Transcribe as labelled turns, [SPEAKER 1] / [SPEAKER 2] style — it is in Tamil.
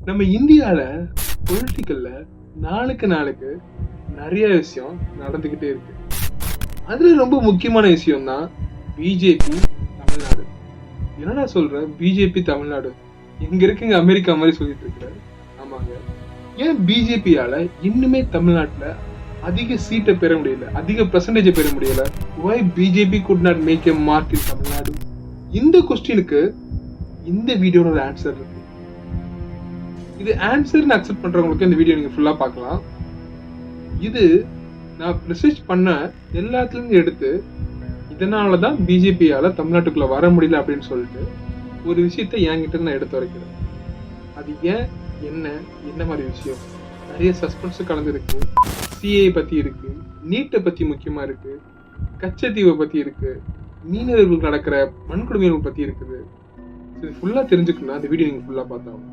[SPEAKER 1] நம்ம இந்தியால பொலிட்டிக்கல்ல நாளுக்கு நாளுக்கு நிறைய விஷயம் நடந்துகிட்டே இருக்கு. அதுல ரொம்ப முக்கியமான விஷயம் தான் பிஜேபி தமிழ்நாடு. என்னடா சொல்ற பிஜேபி தமிழ்நாடு? எங்க இருக்குங்க அமெரிக்கா மாதிரி சொல்லிட்டு இருக்கிற? ஆமாங்க. ஏன் பிஜேபியால இன்னுமே தமிழ்நாட்டுல அதிக சீட்டை பெற முடியல, அதிக பெர்சன்டேஜ் பெற முடியல? why BJP could not make a mark in Tamil Nadu? இந்த கொஸ்டினுக்கு இந்த வீடியோட ஆன்சர் இருக்கு. இது ஆன்சர்னு அக்செப்ட் பண்றவங்களுக்கு இந்த வீடியோ நீங்க ஃபுல்லா பார்க்கலாம். இது நான் ரிசர்ச் பண்ண எல்லாத்துலயும் எடுத்து இதனாலதான் பிஜேபியால தமிழ்நாட்டுக்குள்ள வர முடியல அப்படின்னு சொல்லிட்டு ஒரு விஷயத்தை என்கிட்ட நான் எடுத்து வரைக்கிறேன். அது ஏன், என்ன மாதிரி விஷயம், நிறைய சஸ்பென்ஸ் கலந்துருக்கு. சிஏ பத்தி இருக்கு, நீட்டை பத்தி முக்கியமா இருக்கு, கச்சத்தீவை பத்தி இருக்கு, மீனவர்களுக்கு நடக்கிற வன்கொடுமைகள் பத்தி இருக்குது. இது ஃபுல்லா தெரிஞ்சுக்கணும்னா அந்த வீடியோ நீங்க ஃபுல்லா பார்த்தாலும்